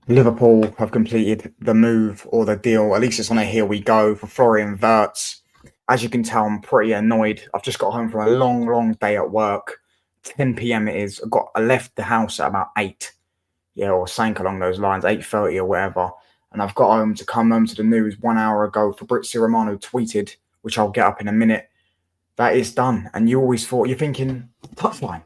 Liverpool have completed the move or the deal. At least it's on a here we go for Florian Wirtz. As you can tell, I'm pretty annoyed. I've just got home from a long, long day at work. 10 p.m. it is. I left the house at about 8. Yeah, or something along those lines, 8:30 or whatever. And I've got home to come home to the news 1 hour ago. Fabrizio Romano tweeted, which I'll get up in a minute, that is done. And you always thought, you're thinking, touchline.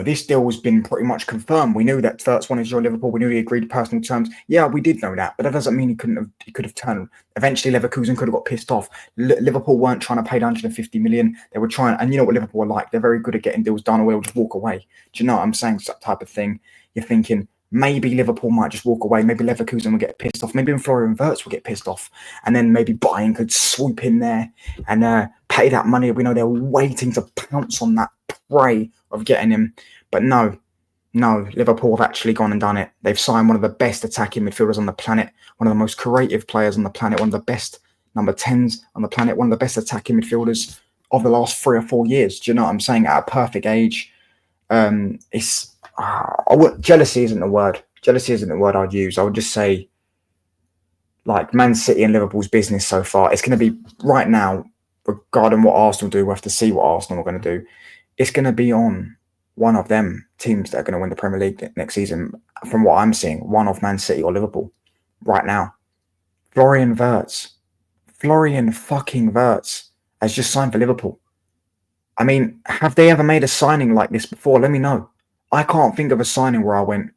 This deal has been pretty much confirmed. We knew that Wirtz wanted to join Liverpool. We knew he agreed personal terms. Yeah, we did know that, but that doesn't mean he could have turned. Eventually, Leverkusen could have got pissed off. Liverpool weren't trying to pay 150 million. They were trying, and you know what Liverpool are like. They're very good at getting deals done, or they'll just walk away. Do you know what I'm saying? That type of thing. You're thinking maybe Liverpool might just walk away. Maybe Leverkusen will get pissed off. Maybe even Florian Wirtz will get pissed off, and then maybe Bayern could swoop in there and pay that money. We know they're waiting to pounce on that prey of getting him. But no, Liverpool have actually gone and done it. They've signed one of the best attacking midfielders on the planet, one of the most creative players on the planet, one of the best number 10s on the planet, one of the best attacking midfielders of the last 3 or 4 years. Do you know what I'm saying? At a perfect age. Jealousy isn't the word. Jealousy isn't the word I'd use. I would just say, like, Man City and Liverpool's business so far, it's going to be right now, regarding what Arsenal do, we have to see what Arsenal are going to do. It's going to be on one of them teams that are going to win the Premier League next season, from what I'm seeing, one of Man City or Liverpool right now. Florian fucking Wirtz has just signed for Liverpool. I mean, have they ever made a signing like this before? Let me know. I can't think of a signing where I went.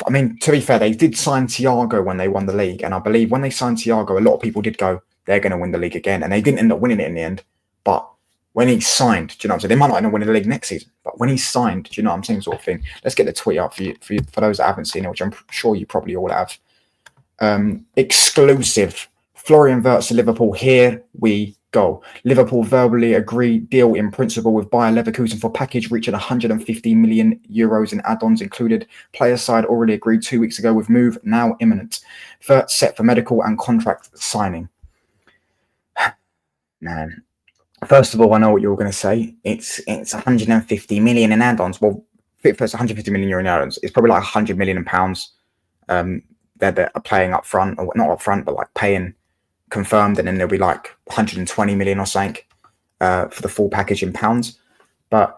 I mean, to be fair, they did sign Thiago when they won the league. And I believe when they signed Thiago, a lot of people did go, they're going to win the league again. And they didn't end up winning it in the end. But when he signed, do you know what I'm saying? They might not end up winning the league next season, but when he signed, do you know what I'm saying, sort of thing? Let's get the tweet up for those that haven't seen it, which I'm sure you probably all have. Exclusive. Florian Wirtz to Liverpool. Here we go. Liverpool verbally agreed deal in principle with Bayer Leverkusen for package reaching 150 million euros in add-ons included. Player side already agreed 2 weeks ago with move now imminent. Wirtz set for medical and contract signing. Man. First of all, I know what you're going to say. It's 150 million in add-ons. Well, first 150 million euro in add-ons. It's probably like 100 million in pounds. They're playing up front, or not up front, but like paying confirmed, and then there'll be like 120 million or something for the full package in pounds. But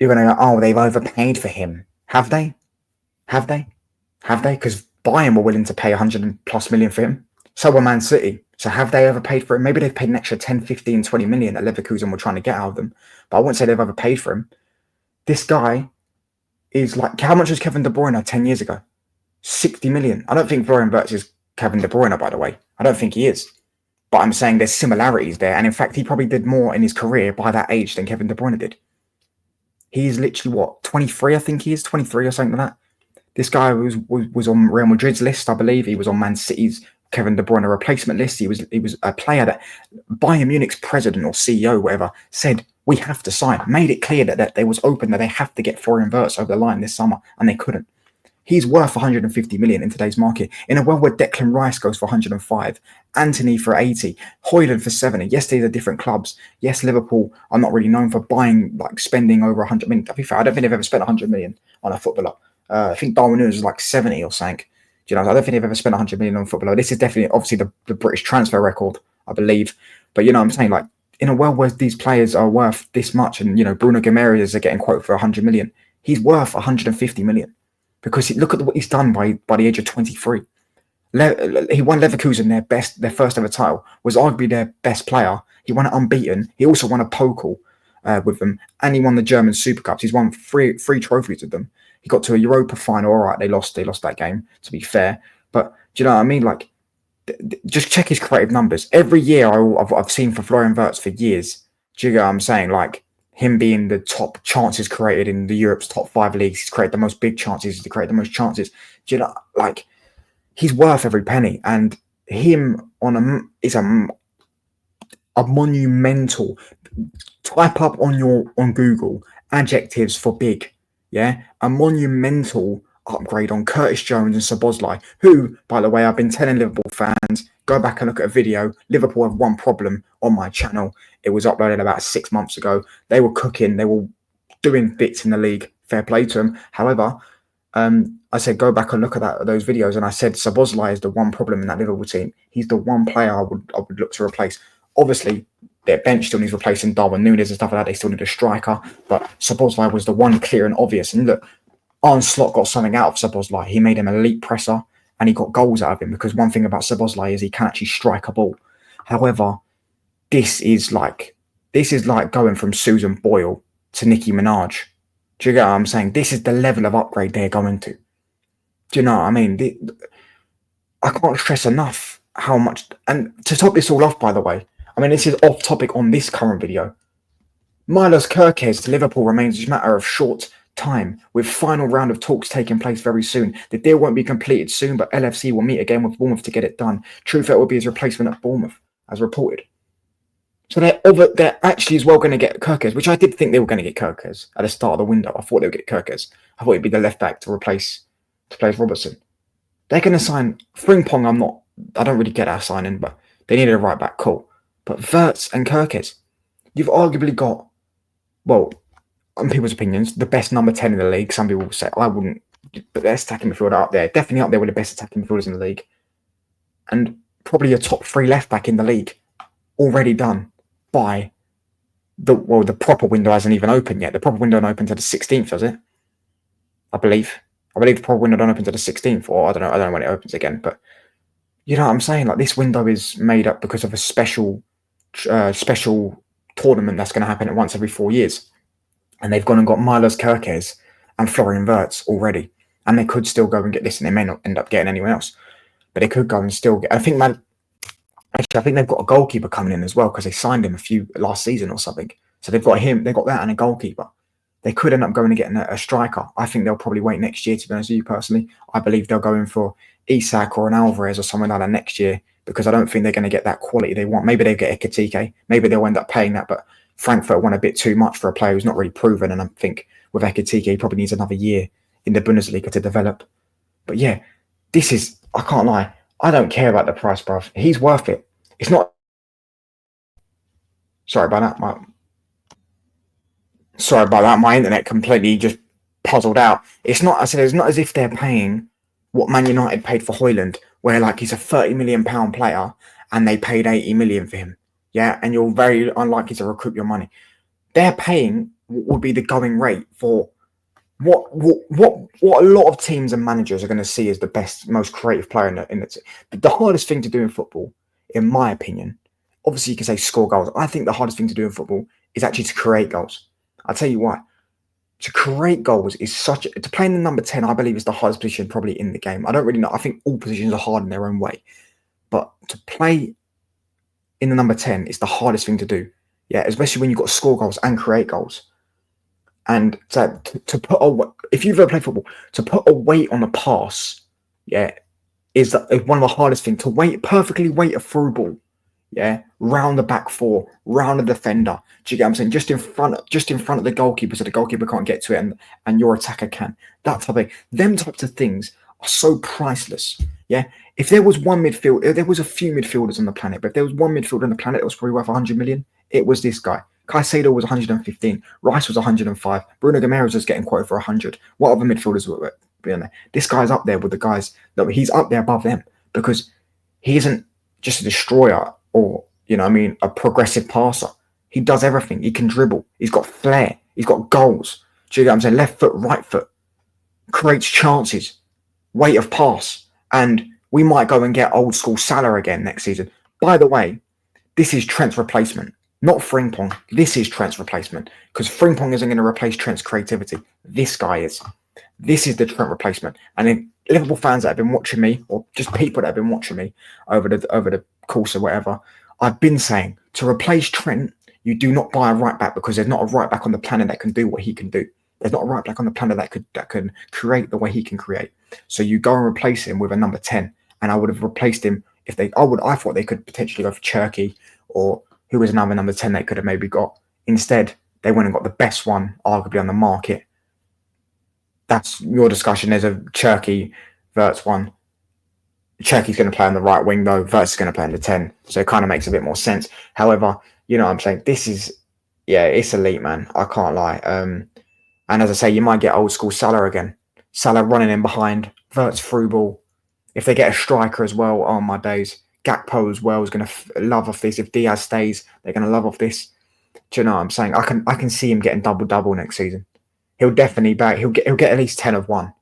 you're going to go, oh, they've overpaid for him. Have they? Because Bayern were willing to pay 100 plus million for him. So were Man City. So have they overpaid for him? Maybe they've paid an extra 10, 15, 20 million that Leverkusen were trying to get out of them. But I wouldn't say they've overpaid for him. This guy is like, how much was Kevin De Bruyne 10 years ago? 60 million. I don't think Florian Wirtz is Kevin De Bruyne, by the way. I don't think he is. But I'm saying there's similarities there. And in fact, he probably did more in his career by that age than Kevin De Bruyne did. He's literally, what, 23, I think he is? 23 or something like that. This guy was on Real Madrid's list, I believe. He was on Man City's Kevin De Bruyne replacement list. He was a player that Bayern Munich's president or CEO, whatever, said we have to sign. Made it clear that they was open, that they have to get Florian Wirtz over the line this summer, and they couldn't. He's worth 150 million in today's market. In a world where Declan Rice goes for 105, Anthony for 80, Højlund for 70. Yes, these are different clubs. Yes, Liverpool are not really known for buying, like spending over 100 million. To be fair, I don't think they've ever spent 100 million on a footballer. I think Darwin Núñez was like 70 or something. Do you know, I don't think they've ever spent 100 million on footballer. This is definitely, obviously, the British transfer record, I believe. But you know what I'm saying? Like, in a world where these players are worth this much, and, you know, Bruno Guimaraes are getting quoted for 100 million, he's worth 150 million. Because look at what he's done by the age of 23. He won Leverkusen, their first ever title, was arguably their best player. He won it unbeaten. He also won a Pokal with them, and he won the German Super Cups. He's won three trophies with them. He got to a Europa final. All right, they lost that game, to be fair. But do you know what I mean? Like, just check his creative numbers. Every year I've seen for Florian Wirtz for years. Do you get what I'm saying? Like, him being the top chances created in the Europe's top 5 leagues. He's created the most big chances. He's created the most chances. Do you know, like, he's worth every penny. And him is a monumental. Type up on Google adjectives for big. Yeah, a monumental upgrade on Curtis Jones and Szoboszlai, who, by the way, I've been telling Liverpool fans, go back and look at a video. Liverpool have one problem on my channel. It was uploaded about 6 months ago. They were cooking. They were doing bits in the league. Fair play to them. However, I said go back and look at those videos, and I said Szoboszlai is the one problem in that Liverpool team. He's the one player I would look to replace. Obviously, their bench still needs replacing. Darwin Núñez and stuff like that. They still need a striker, but Szoboszlai was the one clear and obvious. And look, Arne Slot got something out of Szoboszlai. He made him an elite presser, and he got goals out of him, because one thing about Szoboszlai is he can actually strike a ball. However, this is like going from Susan Boyle to Nicki Minaj. Do you get what I'm saying? This is the level of upgrade they're going to. Do you know what I mean? I can't stress enough how much. And to top this all off, by the way, I mean, this is off topic on this current video. Milos Kerkez to Liverpool remains a matter of short time, with final round of talks taking place very soon. The deal won't be completed soon, but LFC will meet again with Bournemouth to get it done. Truefield will be his replacement at Bournemouth, as reported. So they're actually as well going to get Kerkez, which I did think they were going to get Kerkez at the start of the window. I thought they would get Kerkez. I thought it'd be the left back to replace Robertson. They're going to sign Frimpong. I don't really get our signing, but they needed a right back. Cool. But Wirtz and Kerkez, you've arguably got, well, in people's opinions, the best number 10 in the league. Some people will say, I wouldn't, but their attacking midfielder up there, definitely up there with the best attacking midfielders in the league. And probably a top 3 left back in the league, already done by the proper window hasn't even opened yet. The proper window don't open to the 16th, does it? I believe the proper window don't open to the 16th, or I don't know when it opens again. But you know what I'm saying? Like, this window is made up because of a special tournament that's going to happen once every 4 years. And they've gone and got Milos Kerkez and Florian Wirtz already. And they could still go and get this, and they may not end up getting anyone else. But they could go and still get... I think they've got a goalkeeper coming in as well, because they signed him last season or something. So they've got that and a goalkeeper. They could end up going and getting a striker. I think they'll probably wait next year, to be honest with you personally. I believe they'll go in for Isak or an Alvarez or someone like that next year, because I don't think they're going to get that quality they want. Maybe they'll get Ekitike. Maybe they'll end up paying that, but Frankfurt want a bit too much for a player who's not really proven. And I think with Ekitike, he probably needs another year in the Bundesliga to develop. But yeah, I can't lie. I don't care about the price, bruv. He's worth it. It's not... Sorry about that. My internet completely just puzzled out. It's not as if they're paying what Man United paid for Højlund, where like he's a £30 million player and they paid 80 million for him. Yeah, and you're very unlikely to recoup your money. They're paying what would be the going rate for what a lot of teams and managers are going to see as the best, most creative player in the But the hardest thing to do in football, in my opinion, obviously you can say score goals. I think the hardest thing to do in football is actually to create goals. I'll tell you why. To create goals is to play in the number 10, I believe, is the hardest position probably in the game. I don't really know. I think all positions are hard in their own way. But to play in the number 10 is the hardest thing to do. Yeah, especially when you've got to score goals and create goals. And to put if you've ever played football, to put a weight on a pass, yeah, is one of the hardest things. To perfectly weight a through ball, yeah, round the back four, round the defender. Do you get what I'm saying? Just in front of the goalkeeper, so the goalkeeper can't get to it, and your attacker can. That type of them types of things are so priceless. Yeah. If there was one midfield, there was a few midfielders on the planet, but if there was one midfielder on the planet that was probably worth 100 million, it was this guy. Caicedo was 115. Rice was 105. Bruno Guimaraes was getting quoted for 100. What other midfielders were on there? This guy's up there with the guys. No, he's up there above them, because he isn't just a destroyer or, a progressive passer. He does everything. He can dribble. He's got flair. He's got goals. Do you get what I'm saying? Left foot, right foot. Creates chances. Weight of pass. And we might go and get old school Salah again next season. By the way, this is Trent's replacement, not Frimpong. This is Trent's replacement, because Frimpong isn't going to replace Trent's creativity. This guy is. This is the Trent replacement. And if Liverpool fans that have been watching me, or just people that have been watching me over the course or whatever, I've been saying, to replace Trent, you do not buy a right back, because there's not a right back on the planet that can do what he can do. There's not a right back on the planet that can create the way he can create. So you go and replace him with a number 10. And I would have replaced him I thought they could potentially go for Cherky, or who was another number 10 they could have maybe got. Instead, they went and got the best one, arguably, on the market. That's your discussion. There's a Cherky, Wirtz one. Cherky's going to play on the right wing, though. Wirtz is going to play on the 10. So it kind of makes a bit more sense. However, you know what I'm saying? This is, it's elite, man. I can't lie. And as I say, you might get old school Salah again. Salah running in behind, Verts through ball. If they get a striker as well, oh my days. Gakpo as well is going to love off this. If Diaz stays, they're going to love off this. Do you know what I'm saying? I can see him getting double next season. He'll definitely back. He'll get at least 10 of one.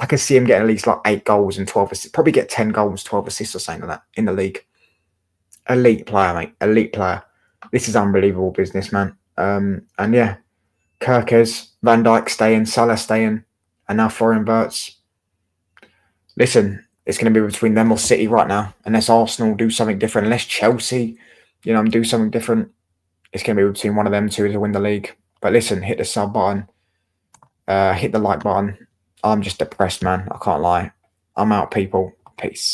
I can see him getting at least like 8 goals and 12 assists. Probably get 10 goals, 12 assists or something like that in the league. Elite player, mate. Elite player. This is unbelievable business, man. And yeah, Kirkes, Van Dijk staying, Salah staying, and now Florian Wirtz. Listen, it's going to be between them or City right now. Unless Arsenal do something different, unless Chelsea, do something different, it's going to be between one of them two to win the league. But listen, hit the sub button, hit the like button. I'm just depressed, man. I can't lie. I'm out, people. Peace.